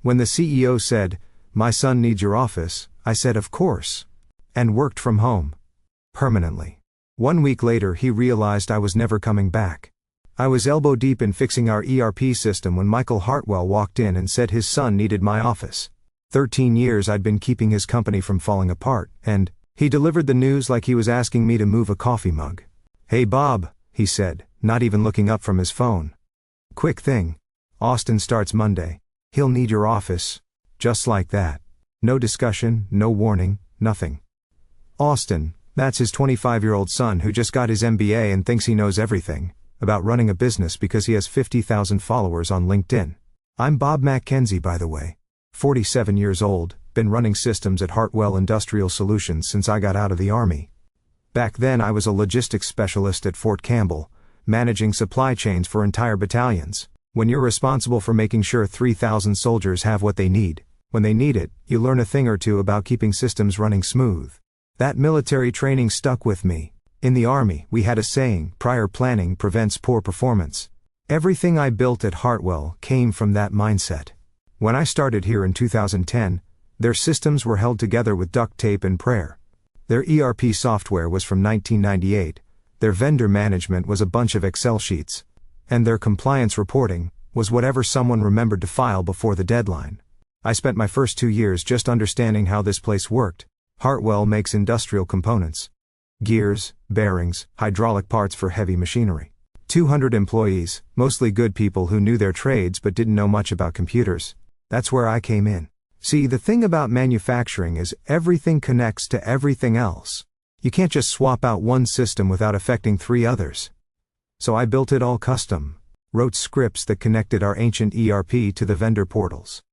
When the CEO said, "My son needs your office," I said of course. And worked from home. Permanently. 1 week later he realized I was never coming back. I was elbow deep in fixing our ERP system when Michael Hartwell walked in and said his son needed my office. 13 years I'd been keeping his company from falling apart, and he delivered the news like he was asking me to move a coffee mug. "Hey Bob," he said, not even looking up from his phone. "Quick thing. Austin starts Monday. He'll need your office." Just like that. No discussion, no warning, nothing. Austin, that's his 25-year-old son who just got his MBA and thinks he knows everything about running a business because he has 50,000 followers on LinkedIn. I'm Bob Mackenzie, by the way. 47 years old, been running systems at Hartwell Industrial Solutions since I got out of the Army. Back then I was a logistics specialist at Fort Campbell, managing supply chains for entire battalions. When you're responsible for making sure 3,000 soldiers have what they need, when they need it, you learn a thing or two about keeping systems running smooth. That military training stuck with me. In the Army, we had a saying, prior planning prevents poor performance. Everything I built at Hartwell came from that mindset. When I started here in 2010, their systems were held together with duct tape and prayer. Their ERP software was from 1998, their vendor management was a bunch of Excel sheets, and their compliance reporting was whatever someone remembered to file before the deadline. I spent my first 2 years just understanding how this place worked. Hartwell makes industrial components. Gears, bearings, hydraulic parts for heavy machinery. 200 employees, mostly good people who knew their trades but didn't know much about computers. That's where I came in. See, the thing about manufacturing is everything connects to everything else. You can't just swap out one system without affecting 3 others. So I built it all custom. Wrote scripts that connected our ancient ERP to the vendor portals.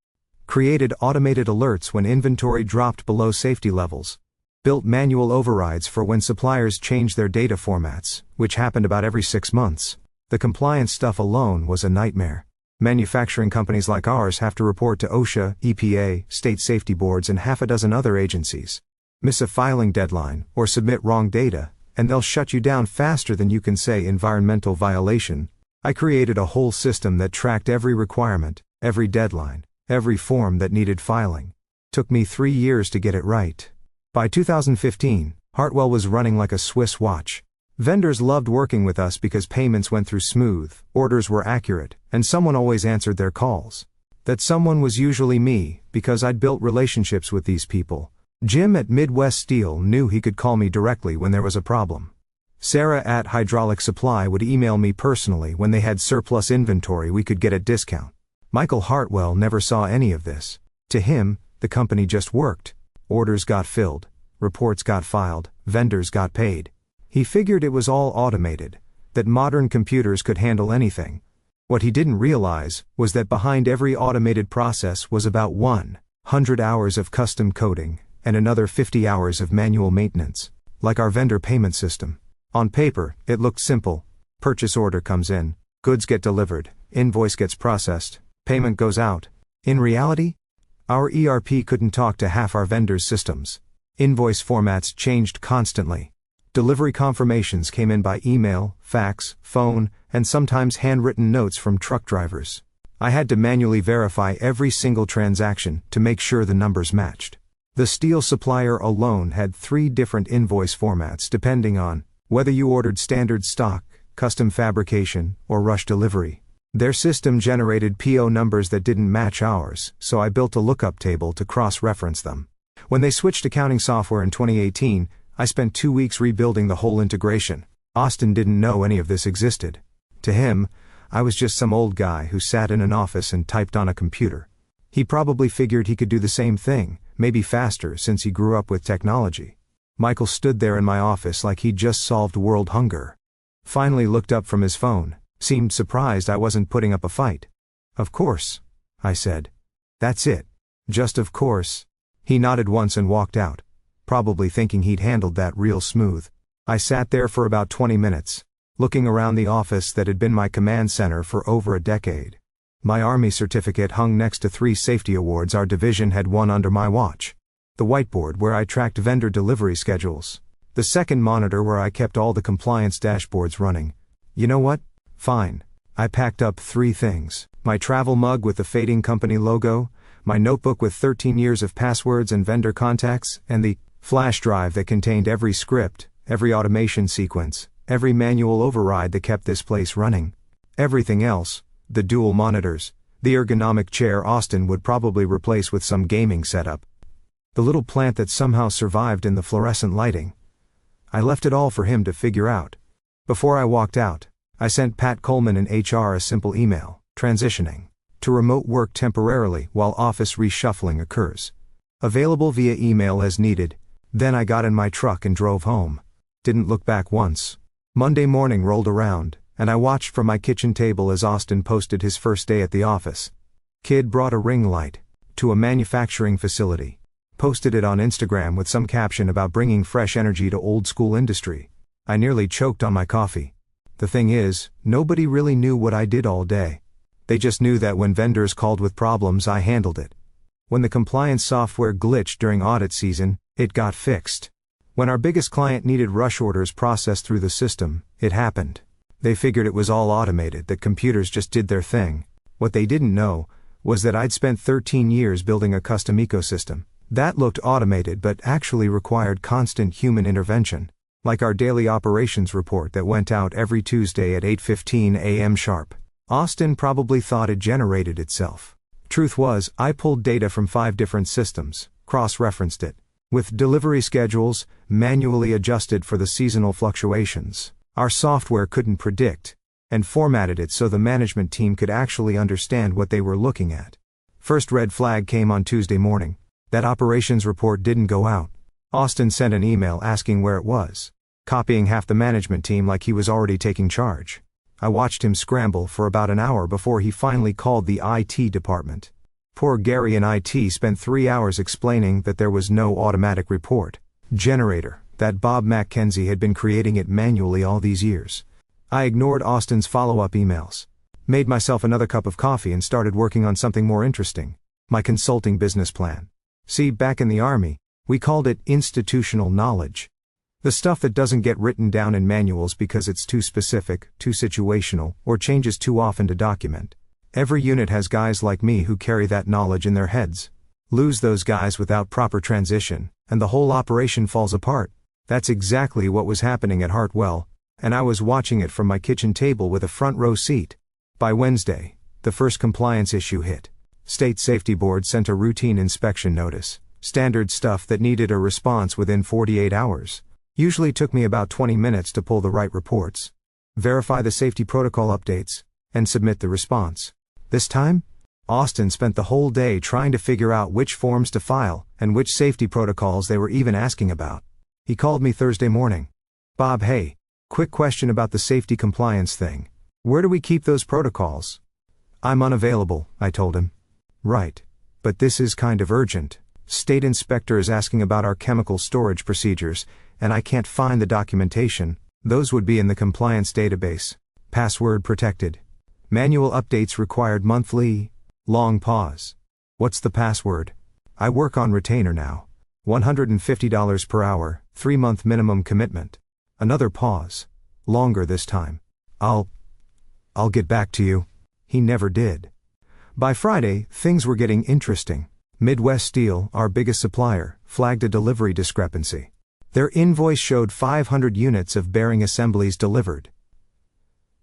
Created automated alerts when inventory dropped below safety levels. Built manual overrides for when suppliers changed their data formats, which happened about every 6 months. The compliance stuff alone was a nightmare. Manufacturing companies like ours have to report to OSHA, EPA, state safety boards and half a dozen other agencies. Miss a filing deadline, or submit wrong data, and they'll shut you down faster than you can say environmental violation. I created a whole system that tracked every requirement, every deadline, every form that needed filing. Took me 3 years to get it right. By 2015, Hartwell was running like a Swiss watch. Vendors loved working with us because payments went through smooth, orders were accurate, and someone always answered their calls. That someone was usually me, because I'd built relationships with these people. Jim at Midwest Steel knew he could call me directly when there was a problem. Sarah at Hydraulic Supply would email me personally when they had surplus inventory we could get at discount. Michael Hartwell never saw any of this. To him, the company just worked. Orders got filled, reports got filed, vendors got paid. He figured it was all automated, that modern computers could handle anything. What he didn't realize was that behind every automated process was about 100 hours of custom coding and another 50 hours of manual maintenance, like our vendor payment system. On paper, it looked simple. Purchase order comes in, goods get delivered, invoice gets processed, payment goes out. In reality, our ERP couldn't talk to half our vendors' systems. Invoice formats changed constantly. Delivery confirmations came in by email, fax, phone, and sometimes handwritten notes from truck drivers. I had to manually verify every single transaction to make sure the numbers matched. The steel supplier alone had 3 different invoice formats depending on whether you ordered standard stock, custom fabrication, or rush delivery. Their system generated PO numbers that didn't match ours, so I built a lookup table to cross-reference them. When they switched accounting software in 2018, I spent 2 weeks rebuilding the whole integration. Austin didn't know any of this existed. To him, I was just some old guy who sat in an office and typed on a computer. He probably figured he could do the same thing, maybe faster since he grew up with technology. Michael stood there in my office like he'd just solved world hunger. Finally looked up from his phone, seemed surprised I wasn't putting up a fight. "Of course," I said. "That's it. Just of course." He nodded once and walked out, probably thinking he'd handled that real smooth. I sat there for about 20 minutes, looking around the office that had been my command center for over a decade. My Army certificate hung next to 3 safety awards our division had won under my watch. The whiteboard where I tracked vendor delivery schedules. The second monitor where I kept all the compliance dashboards running. You know what? Fine. I packed up 3 things. My travel mug with the Fading Company logo, my notebook with 13 years of passwords and vendor contacts, and the flash drive that contained every script, every automation sequence, every manual override that kept this place running. Everything else, the dual monitors, the ergonomic chair Austin would probably replace with some gaming setup, the little plant that somehow survived in the fluorescent lighting. I left it all for him to figure out. Before I walked out, I sent Pat Coleman in HR a simple email, transitioning to remote work temporarily while office reshuffling occurs. Available via email as needed. Then I got in my truck and drove home. Didn't look back once. Monday morning rolled around, and I watched from my kitchen table as Austin posted his first day at the office. Kid brought a ring light to a manufacturing facility. Posted it on Instagram with some caption about bringing fresh energy to old school industry. I nearly choked on my coffee. The thing is, nobody really knew what I did all day. They just knew that when vendors called with problems, I handled it. When the compliance software glitched during audit season, it got fixed. When our biggest client needed rush orders processed through the system, it happened. They figured it was all automated, that computers just did their thing. What they didn't know was that I'd spent 13 years building a custom ecosystem that looked automated but actually required constant human intervention, like our daily operations report that went out every Tuesday at 8:15 a.m. sharp. Austin probably thought it generated itself. Truth was, I pulled data from 5 different systems, cross-referenced it, with delivery schedules, manually adjusted for the seasonal fluctuations our software couldn't predict, and formatted it so the management team could actually understand what they were looking at. First red flag came on Tuesday morning. That operations report didn't go out. Austin sent an email asking where it was, copying half the management team like he was already taking charge. I watched him scramble for about an hour before he finally called the IT department. Poor Gary in IT spent 3 hours explaining that there was no automatic report generator, that Bob Mackenzie had been creating it manually all these years. I ignored Austin's follow-up emails, made myself another cup of coffee and started working on something more interesting, my consulting business plan. See, back in the Army, we called it institutional knowledge. The stuff that doesn't get written down in manuals because it's too specific, too situational, or changes too often to document. Every unit has guys like me who carry that knowledge in their heads. Lose those guys without proper transition, and the whole operation falls apart. That's exactly what was happening at Hartwell, and I was watching it from my kitchen table with a front row seat. By Wednesday, the first compliance issue hit. State Safety Board sent a routine inspection notice, standard stuff that needed a response within 48 hours. Usually took me about 20 minutes to pull the right reports, verify the safety protocol updates, and submit the response. This time, Austin spent the whole day trying to figure out which forms to file and which safety protocols they were even asking about. He called me Thursday morning. Bob, hey, quick question about the safety compliance thing. Where do we keep those protocols? I'm unavailable, I told him. Right. But this is kind of urgent. State inspector is asking about our chemical storage procedures, and I can't find the documentation. Those would be in the compliance database. Password protected. Manual updates required monthly. Long pause. What's the password? I work on retainer now. $150 per hour, 3-month minimum commitment. Another pause. Longer this time. I'll get back to you. He never did. By Friday, things were getting interesting. Midwest Steel, our biggest supplier, flagged a delivery discrepancy. Their invoice showed 500 units of bearing assemblies delivered,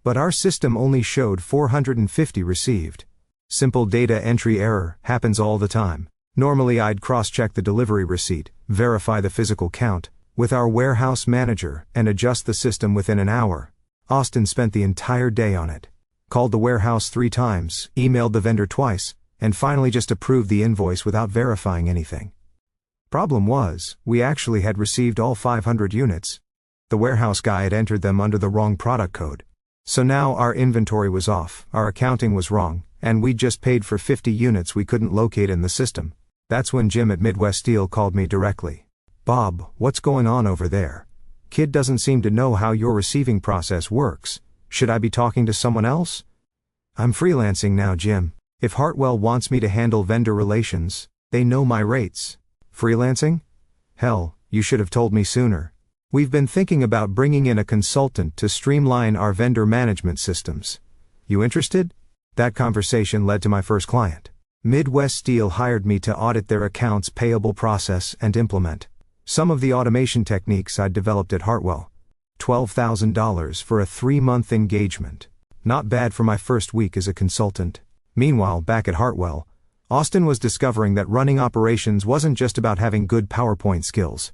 but our system only showed 450 received. Simple data entry error happens all the time. Normally I'd cross-check the delivery receipt, verify the physical count with our warehouse manager, and adjust the system within an hour. Austin spent the entire day on it. Called the warehouse 3 times, emailed the vendor twice, and finally just approved the invoice without verifying anything. Problem was, we actually had received all 500 units. The warehouse guy had entered them under the wrong product code. So now our inventory was off, our accounting was wrong, and we'd just paid for 50 units we couldn't locate in the system. That's when Jim at Midwest Steel called me directly. Bob, what's going on over there? Kid doesn't seem to know how your receiving process works. Should I be talking to someone else? I'm freelancing now, Jim. If Hartwell wants me to handle vendor relations, they know my rates. Freelancing? Hell, you should have told me sooner. We've been thinking about bringing in a consultant to streamline our vendor management systems. You interested? That conversation led to my first client. Midwest Steel hired me to audit their accounts payable process and implement some of the automation techniques I'd developed at Hartwell. $12,000 for a 3-month engagement. Not bad for my first week as a consultant. Meanwhile, back at Hartwell, Austin was discovering that running operations wasn't just about having good PowerPoint skills.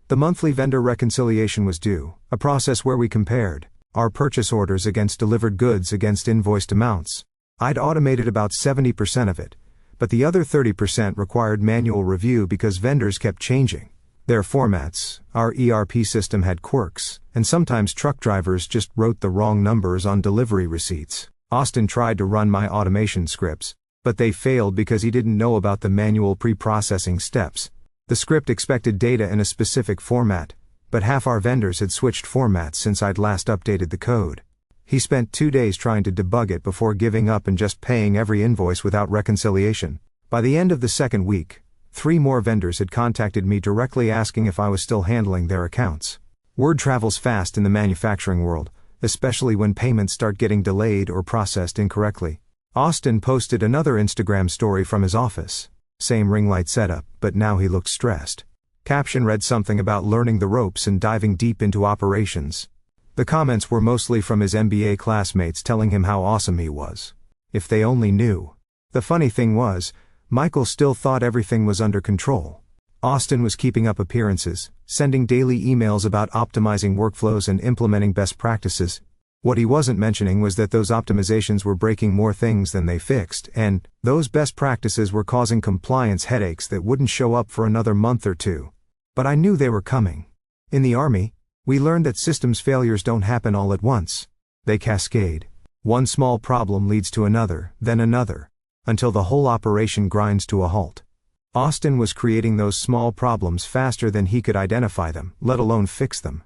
The monthly vendor reconciliation was due, a process where we compared our purchase orders against delivered goods against invoiced amounts. I'd automated about 70% of it, but the other 30% required manual review because vendors kept changing their formats. Our ERP system had quirks, and sometimes truck drivers just wrote the wrong numbers on delivery receipts. Austin tried to run my automation scripts, but they failed because he didn't know about the manual pre-processing steps. The script expected data in a specific format, but half our vendors had switched formats since I'd last updated the code. He spent 2 days trying to debug it before giving up and just paying every invoice without reconciliation. By the end of the second week, 3 more vendors had contacted me directly asking if I was still handling their accounts. Word travels fast in the manufacturing world, especially when payments start getting delayed or processed incorrectly. Austin posted another Instagram story from his office. Same ring light setup, but now he looked stressed. Caption read something about learning the ropes and diving deep into operations. The comments were mostly from his MBA classmates telling him how awesome he was. If they only knew. The funny thing was, Michael still thought everything was under control. Austin was keeping up appearances, sending daily emails about optimizing workflows and implementing best practices. What he wasn't mentioning was that those optimizations were breaking more things than they fixed, and those best practices were causing compliance headaches that wouldn't show up for another month or 2. But I knew they were coming. In the Army, we learned that systems failures don't happen all at once. They cascade. One small problem leads to another, then another, until the whole operation grinds to a halt. Austin was creating those small problems faster than he could identify them, let alone fix them.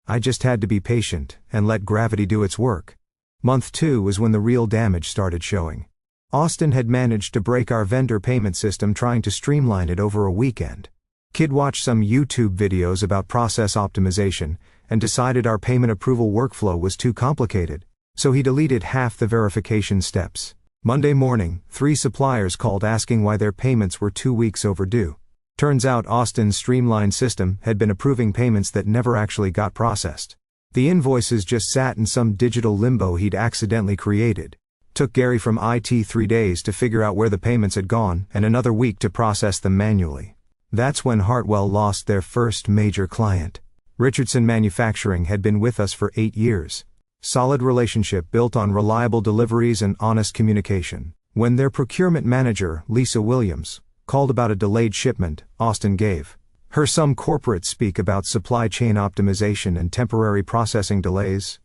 I just had to be patient and let gravity do its work. Month 2 was when the real damage started showing. Austin had managed to break our vendor payment system trying to streamline it over a weekend. Kid watched some YouTube videos about process optimization and decided our payment approval workflow was too complicated, so he deleted half the verification steps. Monday morning, 3 suppliers called asking why their payments were 2 weeks overdue. Turns out Austin's streamlined system had been approving payments that never actually got processed. The invoices just sat in some digital limbo he'd accidentally created. Took Gary from IT 3 days to figure out where the payments had gone and another week to process them manually. That's when Hartwell lost their first major client. Richardson Manufacturing had been with us for 8 years. Solid relationship built on reliable deliveries and honest communication. When their procurement manager, Lisa Williams, called about a delayed shipment, Austin gave her some corporate speak about supply chain optimization and temporary processing delays.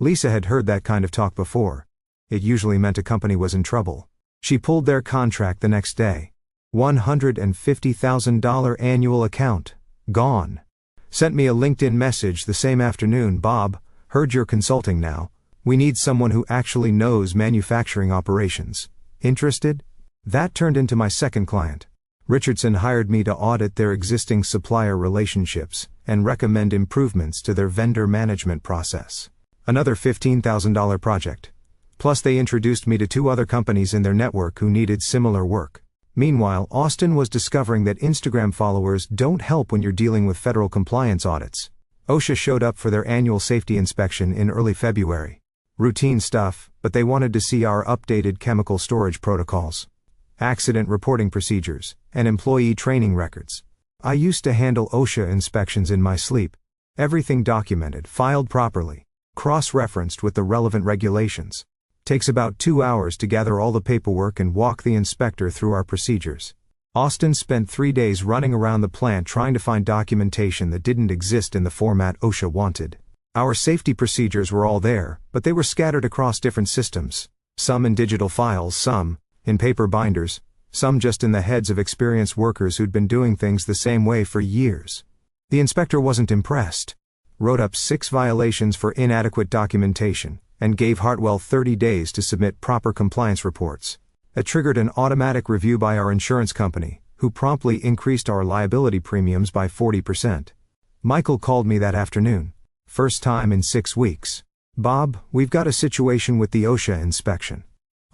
Lisa had heard that kind of talk before. It usually meant a company was in trouble. She pulled their contract the next day. $150,000 annual account. Gone. Sent me a LinkedIn message the same afternoon. Bob, heard you're consulting now. We need someone who actually knows manufacturing operations. Interested? That turned into my second client. Richardson hired me to audit their existing supplier relationships and recommend improvements to their vendor management process. Another $15,000 project. Plus they introduced me to 2 other companies in their network who needed similar work. Meanwhile, Austin was discovering that Instagram followers don't help when you're dealing with federal compliance audits. OSHA showed up for their annual safety inspection in early February. Routine stuff, but they wanted to see our updated chemical storage protocols, accident reporting procedures, and employee training records. I used to handle OSHA inspections in my sleep. Everything documented, filed properly, cross-referenced with the relevant regulations. Takes about 2 hours to gather all the paperwork and walk the inspector through our procedures. Austin spent 3 days running around the plant trying to find documentation that didn't exist in the format OSHA wanted. Our safety procedures were all there, but they were scattered across different systems. Some in digital files, some in paper binders, some just in the heads of experienced workers who'd been doing things the same way for years. The inspector wasn't impressed. Wrote up 6 violations for inadequate documentation, and gave Hartwell 30 days to submit proper compliance reports. That triggered an automatic review by our insurance company, who promptly increased our liability premiums by 40%. Michael called me that afternoon. First time in 6 weeks. Bob, we've got a situation with the OSHA inspection.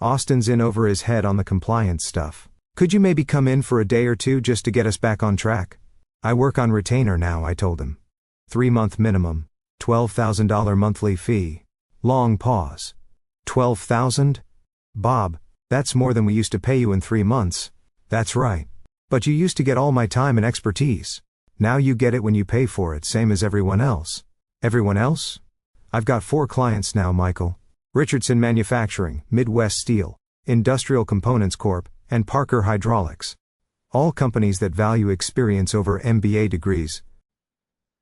Austin's in over his head on the compliance stuff. Could you maybe come in for a day or two just to get us back on track? I work on retainer now, I told him. 3-month minimum, $12,000 monthly fee. Long pause. 12,000? Bob, that's more than we used to pay you in 3 months. That's right. But you used to get all my time and expertise. Now you get it when you pay for it, same as everyone else. Everyone else? I've got 4 clients now, Michael. Richardson Manufacturing, Midwest Steel, Industrial Components Corp., and Parker Hydraulics. All companies that value experience over MBA degrees.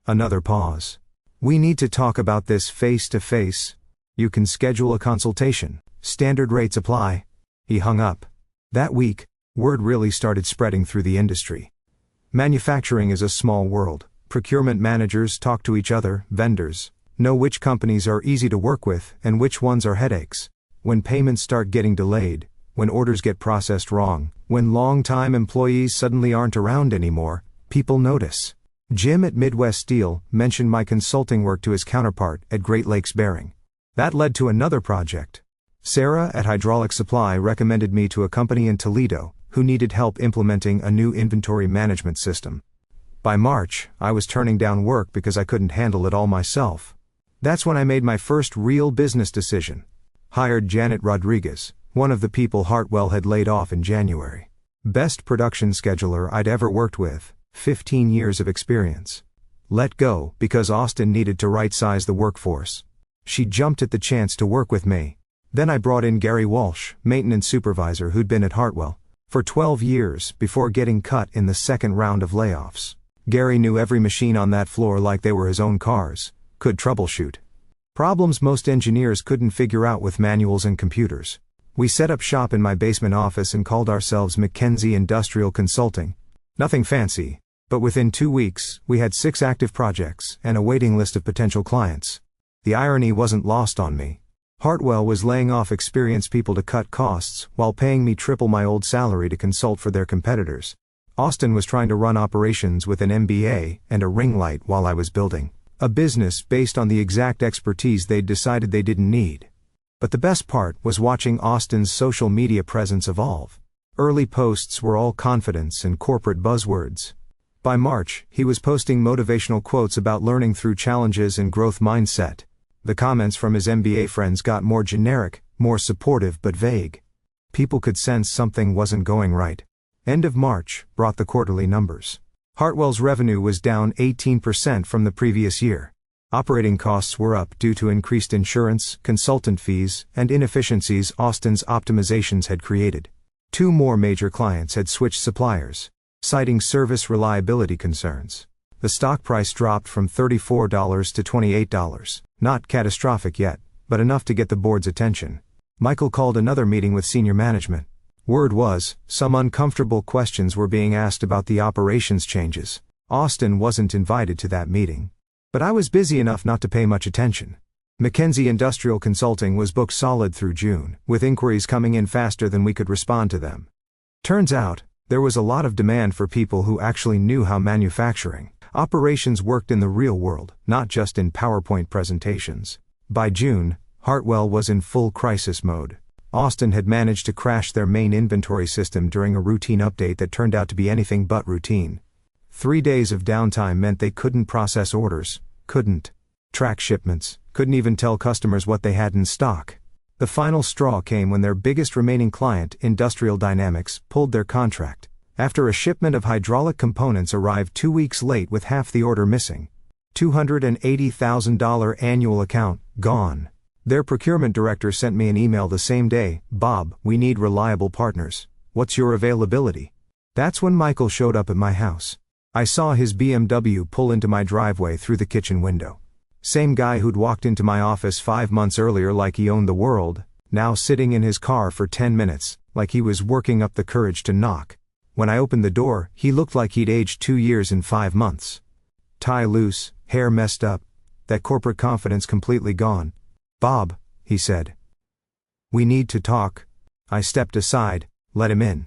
Another pause. We need to talk about this face to face. You can schedule a consultation. Standard rates apply. He hung up. That week, word really started spreading through the industry. Manufacturing is a small world. Procurement managers talk to each other, vendors know which companies are easy to work with and which ones are headaches. When payments start getting delayed, when orders get processed wrong, when long-time employees suddenly aren't around anymore, people notice. Jim at Midwest Steel mentioned my consulting work to his counterpart at Great Lakes Bearing. That led to another project. Sarah at Hydraulic Supply recommended me to a company in Toledo who needed help implementing a new inventory management system. By March, I was turning down work because I couldn't handle it all myself. That's when I made my first real business decision. Hired Janet Rodriguez, one of the people Hartwell had laid off in January. Best production scheduler I'd ever worked with, 15 years of experience. Let go because Austin needed to right-size the workforce. She jumped at the chance to work with me. Then I brought in Gary Walsh, maintenance supervisor who'd been at Hartwell for 12 years before getting cut in the second round of layoffs. Gary knew every machine on that floor like they were his own cars, could troubleshoot problems most engineers couldn't figure out with manuals and computers. We set up shop in my basement office and called ourselves McKenzie Industrial Consulting. Nothing fancy, but within 2 weeks, we had 6 active projects and a waiting list of potential clients. The irony wasn't lost on me. Hartwell was laying off experienced people to cut costs while paying me triple my old salary to consult for their competitors. Austin was trying to run operations with an MBA and a ring light while I was building a business based on the exact expertise they'd decided they didn't need. But the best part was watching Austin's social media presence evolve. Early posts were all confidence and corporate buzzwords. By March, he was posting motivational quotes about learning through challenges and growth mindset. The comments from his MBA friends got more generic, more supportive but vague. People could sense something wasn't going right. End of March brought the quarterly numbers. Hartwell's revenue was down 18% from the previous year. Operating costs were up due to increased insurance, consultant fees, and inefficiencies Austin's optimizations had created. 2 more major clients had switched suppliers, citing service reliability concerns. The stock price dropped from $34 to $28. Not catastrophic yet, but enough to get the board's attention. Michael called another meeting with senior management. Word was, some uncomfortable questions were being asked about the operations changes. Austin wasn't invited to that meeting. But I was busy enough not to pay much attention. McKenzie Industrial Consulting was booked solid through June, with inquiries coming in faster than we could respond to them. Turns out, there was a lot of demand for people who actually knew how manufacturing operations worked in the real world, not just in PowerPoint presentations. By June, Hartwell was in full crisis mode. Austin had managed to crash their main inventory system during a routine update that turned out to be anything but routine. 3 days of downtime meant they couldn't process orders, couldn't track shipments, couldn't even tell customers what they had in stock. The final straw came when their biggest remaining client, Industrial Dynamics, pulled their contract, after a shipment of hydraulic components arrived 2 weeks late with half the order missing. $280,000 annual account, gone. Their procurement director sent me an email the same day, "Bob, we need reliable partners. What's your availability?" That's when Michael showed up at my house. I saw his BMW pull into my driveway through the kitchen window. Same guy who'd walked into my office 5 months earlier like he owned the world, now sitting in his car for 10 minutes, like he was working up the courage to knock. When I opened the door, he looked like he'd aged 2 years and 5 months. Tie loose, hair messed up, that corporate confidence completely gone. "Bob," he said. "We need to talk." I stepped aside, let him in.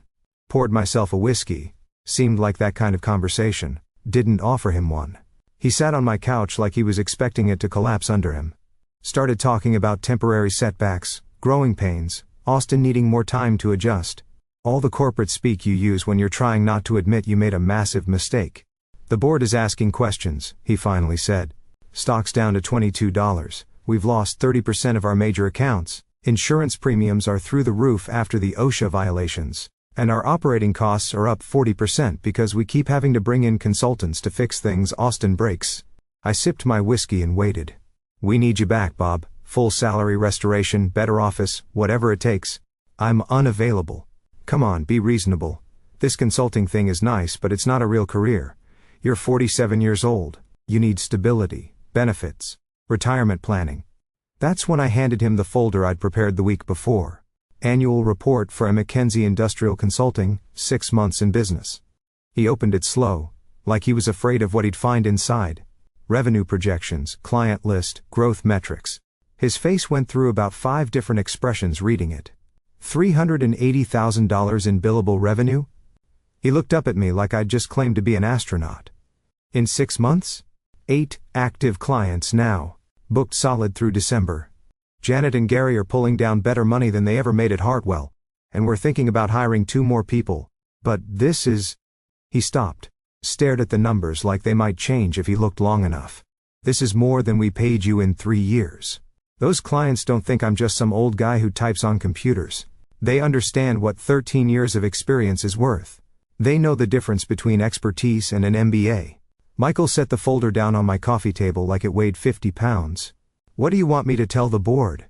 Poured myself a whiskey. Seemed like that kind of conversation. Didn't offer him one. He sat on my couch like he was expecting it to collapse under him. Started talking about temporary setbacks, growing pains, Austin needing more time to adjust. All the corporate speak you use when you're trying not to admit you made a massive mistake. The board is asking questions, he finally said. Stock's down to $22. We've lost 30% of our major accounts. Insurance premiums are through the roof after the OSHA violations. And our operating costs are up 40% because we keep having to bring in consultants to fix things. Austin breaks. I sipped my whiskey and waited. We need you back, Bob. Full salary restoration, better office, whatever it takes. I'm unavailable. Come on, be reasonable. This consulting thing is nice, but it's not a real career. You're 47 years old. You need stability, benefits, retirement planning. That's when I handed him the folder I'd prepared the week before. Annual report for McKinsey Industrial Consulting, 6 months in business. He opened it slow, like he was afraid of what he'd find inside. Revenue projections, client list, growth metrics. His face went through about 5 different expressions reading it. $380,000 in billable revenue? He looked up at me like I'd just claimed to be an astronaut. In 6 months? 8 active clients now. Booked solid through December. Janet and Gary are pulling down better money than they ever made at Hartwell, and we're thinking about hiring 2 more people. But this is... He stopped, stared at the numbers like they might change if he looked long enough. This is more than we paid you in 3 years. Those clients don't think I'm just some old guy who types on computers. They understand what 13 years of experience is worth. They know the difference between expertise and an MBA. Michael set the folder down on my coffee table like it weighed 50 pounds. What do you want me to tell the board?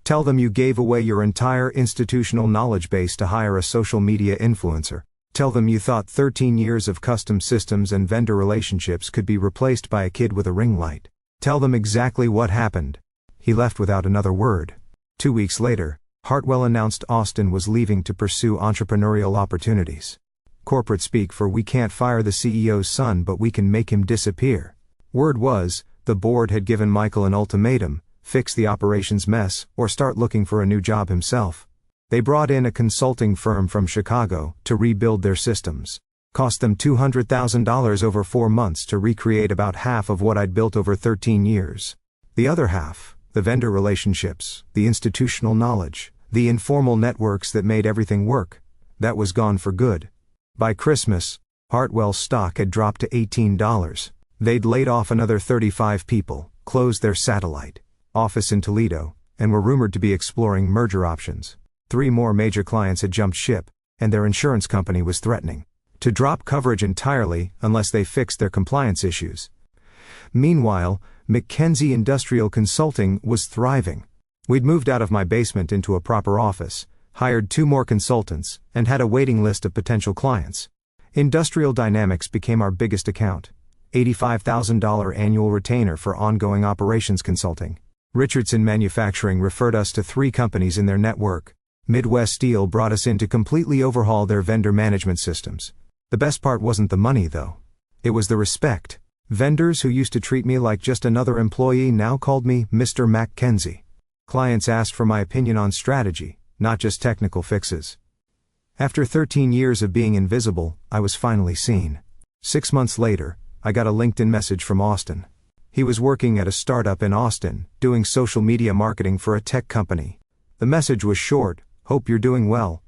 Tell them you gave away your entire institutional knowledge base to hire a social media influencer. Tell them you thought 13 years of custom systems and vendor relationships could be replaced by a kid with a ring light. Tell them exactly what happened. He left without another word. 2 weeks later, Hartwell announced Austin was leaving to pursue entrepreneurial opportunities. Corporate speak for we can't fire the CEO's son but we can make him disappear. Word was, the board had given Michael an ultimatum, fix the operations mess or start looking for a new job himself. They brought in a consulting firm from Chicago to rebuild their systems. Cost them $200,000 over 4 months to recreate about half of what I'd built over 13 years. The other half, the vendor relationships, the institutional knowledge, the informal networks that made everything work, that was gone for good. By Christmas, Hartwell's stock had dropped to $18. They'd laid off another 35 people, closed their satellite office in Toledo, and were rumored to be exploring merger options. 3 more major clients had jumped ship, and their insurance company was threatening to drop coverage entirely unless they fixed their compliance issues. Meanwhile, McKinsey Industrial Consulting was thriving. We'd moved out of my basement into a proper office, hired 2 more consultants, and had a waiting list of potential clients. Industrial Dynamics became our biggest account. $85,000 annual retainer for ongoing operations consulting. Richardson Manufacturing referred us to 3 companies in their network. Midwest Steel brought us in to completely overhaul their vendor management systems. The best part wasn't the money though. It was the respect. Vendors who used to treat me like just another employee now called me Mr. Mackenzie. Clients asked for my opinion on strategy, not just technical fixes. After 13 years of being invisible, I was finally seen. 6 months later, I got a LinkedIn message from Austin. He was working at a startup in Austin, doing social media marketing for a tech company. The message was short, hope you're doing well.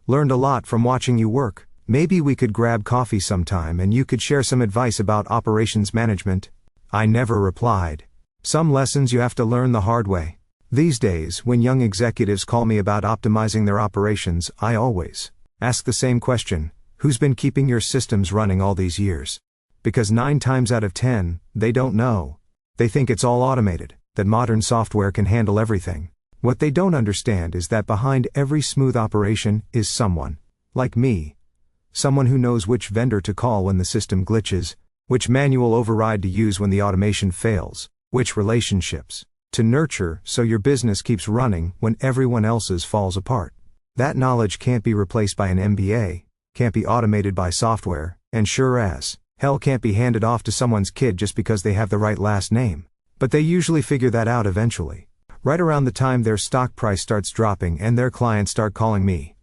Learned a lot from watching you work. Maybe we could grab coffee sometime and you could share some advice about operations management. I never replied. Some lessons you have to learn the hard way. These days, when young executives call me about optimizing their operations, I always ask the same question: who's been keeping your systems running all these years? Because 9 times out of 10, they don't know. They think it's all automated, that modern software can handle everything. What they don't understand is that behind every smooth operation is someone, like me. Someone who knows which vendor to call when the system glitches, which manual override to use when the automation fails, which relationships to nurture so your business keeps running when everyone else's falls apart. That knowledge can't be replaced by an MBA, can't be automated by software, and sure as hell can't be handed off to someone's kid just because they have the right last name. But they usually figure that out eventually. Right around the time their stock price starts dropping and their clients start calling me.